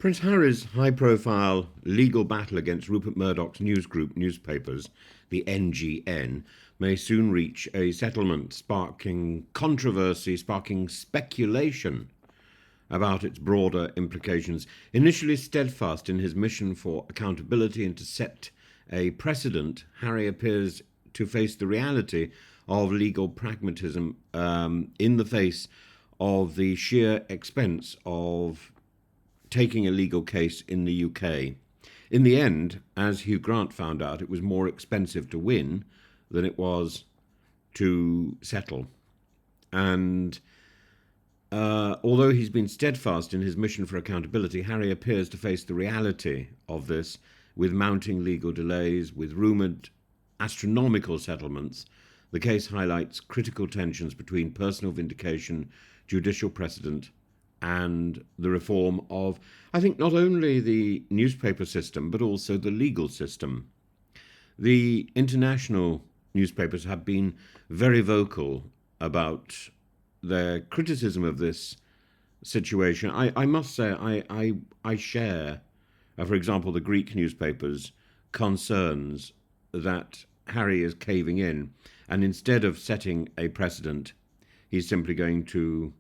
Prince Harry's high-profile legal battle against Rupert Murdoch's news group newspapers, the NGN, may soon reach a settlement, sparking controversy, sparking speculation about its broader implications. Initially steadfast in his mission for accountability and to set a precedent, Harry appears to face the reality of legal pragmatism in the face of the sheer expense of taking a legal case in the UK. In the end, as Hugh Grant found out, it was more expensive to win than it was to settle. And although he's been steadfast in his mission for accountability, Harry appears to face the reality of this with mounting legal delays, with rumoured astronomical settlements. The case highlights critical tensions between personal vindication, judicial precedent, and the reform of, I think, not only the newspaper system, but also the legal system. The international newspapers have been very vocal about their criticism of this situation. I must say, I share, for example, the Greek newspapers' concerns that Harry is caving in, and instead of setting a precedent, he's simply going to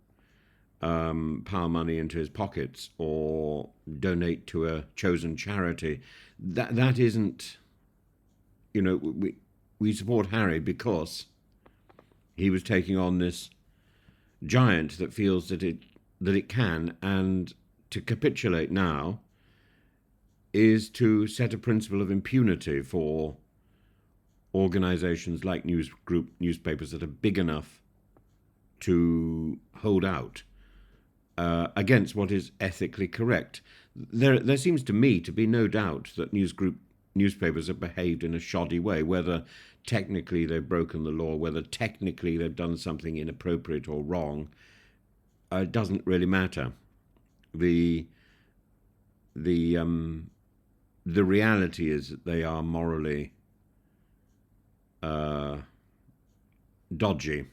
power money into his pockets or donate to a chosen charity. That isn't, we support Harry because he was taking on this giant that feels that it can, and to capitulate now is to set a principle of impunity for organizations like newspapers that are big enough to hold out against what is ethically correct. There seems to me to be no doubt that newspapers have behaved in a shoddy way, whether technically they've broken the law, whether technically they've done something inappropriate or wrong. It doesn't really matter. The reality is that they are morally dodgy,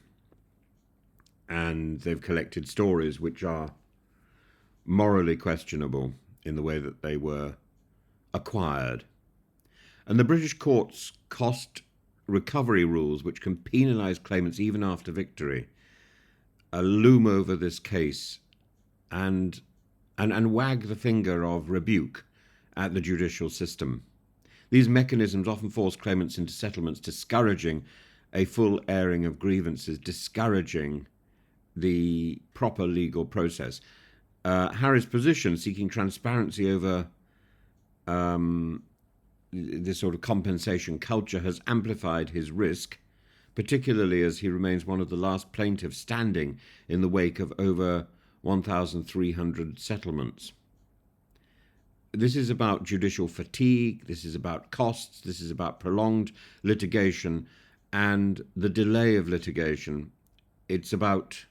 and they've collected stories which are morally questionable in the way that they were acquired. And the British courts' cost recovery rules, which can penalise claimants even after victory, loom over this case and wag the finger of rebuke at the judicial system. These mechanisms often force claimants into settlements, discouraging a full airing of grievances, discouraging the proper legal process. Harry's position, seeking transparency over this sort of compensation culture, has amplified his risk, particularly as he remains one of the last plaintiffs standing in the wake of over 1,300 settlements. This is about judicial fatigue, this is about costs, this is about prolonged litigation and the delay of litigation. It's about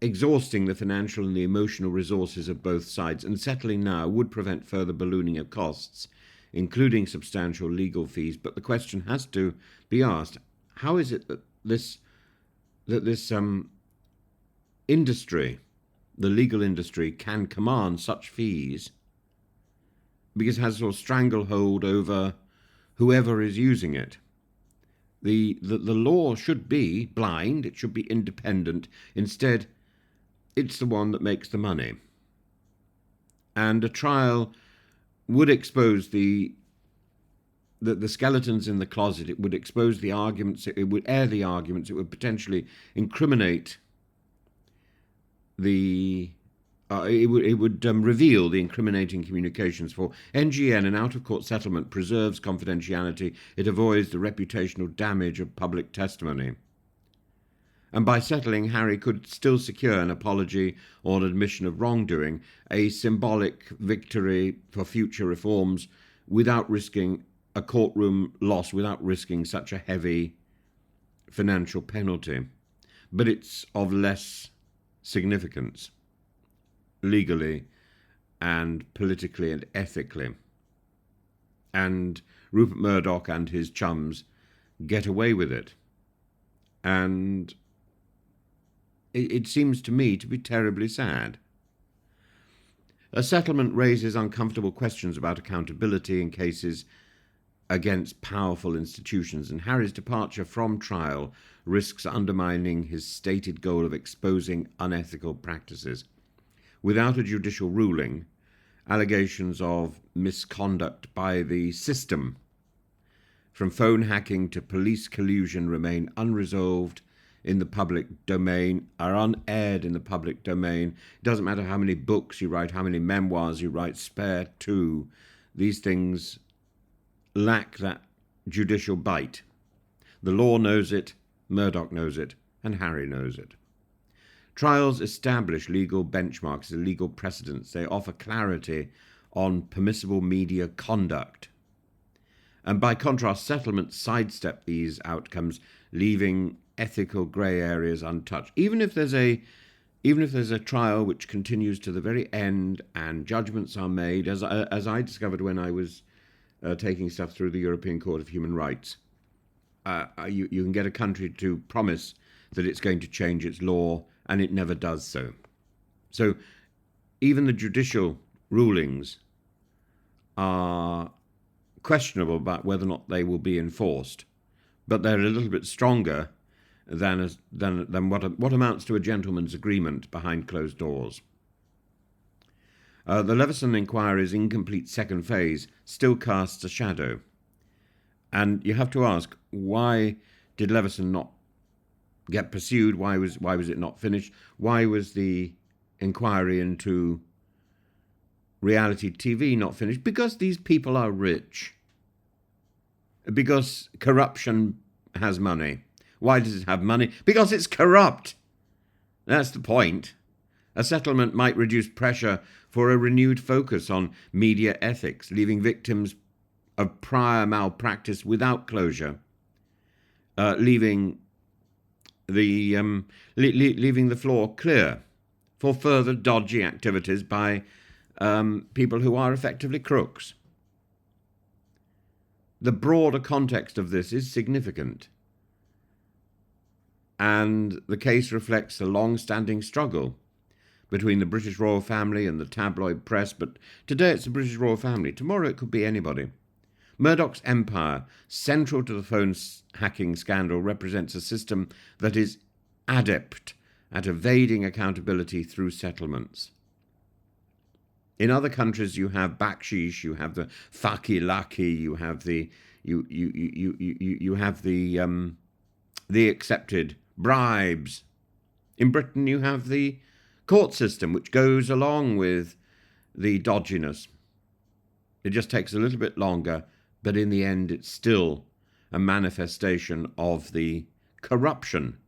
exhausting the financial and the emotional resources of both sides, and settling now would prevent further ballooning of costs, including substantial legal fees. But the question has to be asked, how is it that this industry, the legal industry, can command such fees, because it has a sort of stranglehold over whoever is using it? The law should be blind, it should be independent. Instead, it's the one that makes the money. And a trial would expose the skeletons in the closet. It would expose the arguments, it would air the arguments, it would potentially incriminate it would reveal the incriminating communications. For NGN, an out-of-court settlement preserves confidentiality. It avoids the reputational damage of public testimony. And by settling, Harry could still secure an apology or an admission of wrongdoing, a symbolic victory for future reforms, without risking a courtroom loss, without risking such a heavy financial penalty. But it's of less significance, legally and politically and ethically. And Rupert Murdoch and his chums get away with it. And it seems to me to be terribly sad. A settlement raises uncomfortable questions about accountability in cases against powerful institutions, and Harry's departure from trial risks undermining his stated goal of exposing unethical practices. Without a judicial ruling, allegations of misconduct by the system, from phone hacking to police collusion, remain unresolved in the public domain, are unaired in the public domain. It doesn't matter how many books you write, how many memoirs you write, spare two. These things lack that judicial bite. The law knows it, Murdoch knows it, and Harry knows it. Trials establish legal benchmarks, legal precedents. They offer clarity on permissible media conduct. And by contrast, settlements sidestep these outcomes, leaving ethical grey areas untouched. Even if there's a trial which continues to the very end and judgments are made, as I discovered when I was taking stuff through the European Court of Human Rights, you can get a country to promise that it's going to change its law, and it never does so. So even the judicial rulings are questionable about whether or not they will be enforced, but they're a little bit stronger than what amounts to a gentleman's agreement behind closed doors. The Leveson inquiry's incomplete second phase still casts a shadow, and you have to ask, why did Leveson not get pursued? Why was it not finished? Why was the inquiry into reality TV not finished? Because these people are rich. Because corruption has money. Why does it have money? Because it's corrupt. That's the point. A settlement might reduce pressure for a renewed focus on media ethics, leaving victims of prior malpractice without closure, leaving the floor clear for further dodgy activities by people who are effectively crooks. The broader context of this is significant, and the case reflects a long-standing struggle between the British royal family and the tabloid press, but today it's the British royal family. Tomorrow it could be anybody. Murdoch's empire, central to the phone hacking scandal, represents a system that is adept at evading accountability through settlements. In other countries, you have bakshish, you have the faki laki, you have the accepted bribes. In Britain, you have the court system, which goes along with the dodginess. It just takes a little bit longer, but in the end, it's still a manifestation of the corruption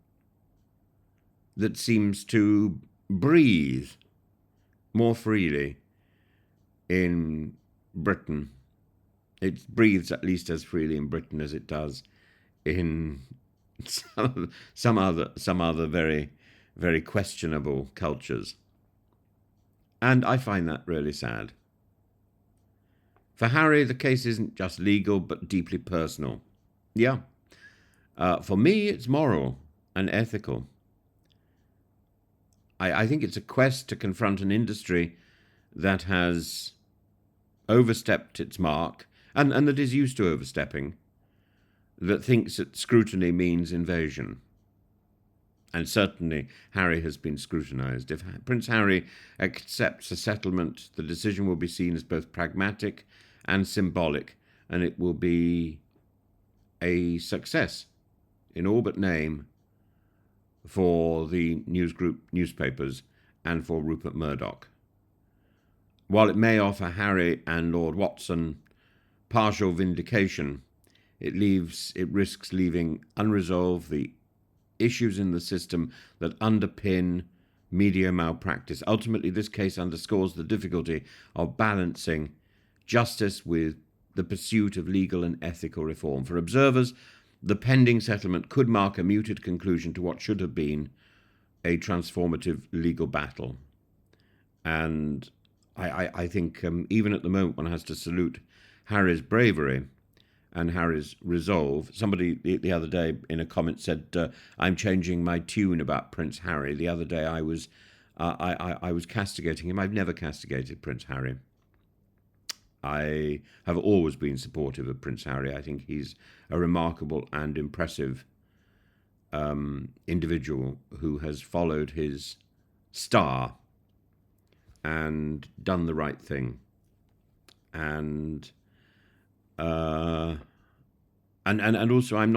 that seems to breathe more freely in Britain. It breathes at least as freely in Britain as it does in some other very, very questionable cultures. And I find that really sad. For Harry, the case isn't just legal, but deeply personal. Yeah. For me, it's moral and ethical. I think it's a quest to confront an industry that has overstepped its mark, and that is used to overstepping, that thinks that scrutiny means invasion. And certainly Harry has been scrutinised. If Prince Harry accepts a settlement, the decision will be seen as both pragmatic and symbolic, and it will be a success in all but name for the newspapers and for Rupert Murdoch. While it may offer Harry and Lord Watson partial vindication, it risks leaving unresolved the issues in the system that underpin media malpractice. Ultimately, this case underscores the difficulty of balancing justice with the pursuit of legal and ethical reform. For observers, the pending settlement could mark a muted conclusion to what should have been a transformative legal battle. And I think even at the moment one has to salute Harry's bravery and Harry's resolve. Somebody the other day in a comment said, I'm changing my tune about Prince Harry. The other day I was I was castigating him. I've never castigated Prince Harry. I have always been supportive of Prince Harry. I think he's a remarkable and impressive individual who has followed his star and done the right thing. And also, I'm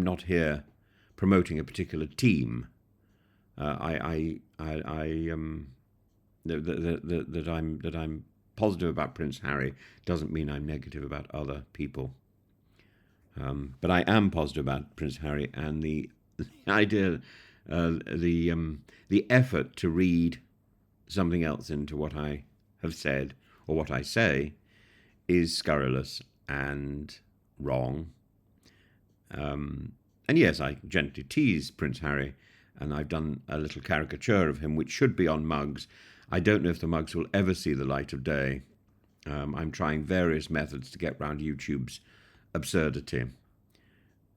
not here promoting a particular team. That I'm positive about Prince Harry doesn't mean I'm negative about other people. But I am positive about Prince Harry, and the idea, the effort to read something else into what I have said or what I say is scurrilous and wrong. And yes, I gently tease Prince Harry, and I've done a little caricature of him, which should be on mugs. I don't know if the mugs will ever see the light of day. I'm trying various methods to get round YouTube's absurdity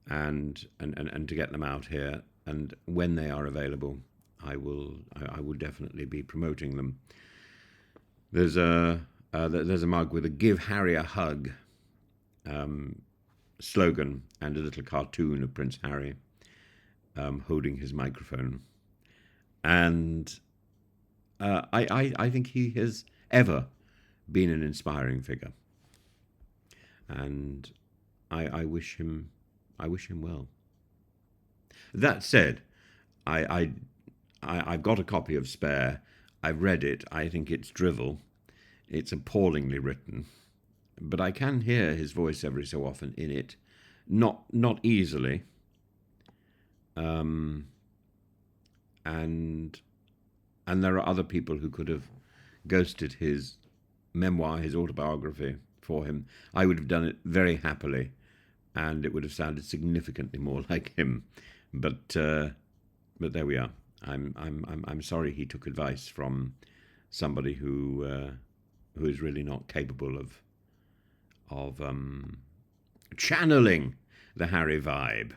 and to get them out here. And when they are available, I will definitely be promoting them. There's a mug with a "Give Harry a Hug" slogan and a little cartoon of Prince Harry holding his microphone. And I think he has ever been an inspiring figure, and I wish him well. That said, I've got a copy of Spare. I've read it. I think it's drivel. It's appallingly written, but I can hear his voice every so often in it, not easily. And there are other people who could have ghosted his memoir, his autobiography, for him. I would have done it very happily, and it would have sounded significantly more like him. But there we are. I'm sorry he took advice from somebody who is really not capable of channeling the Harry vibe.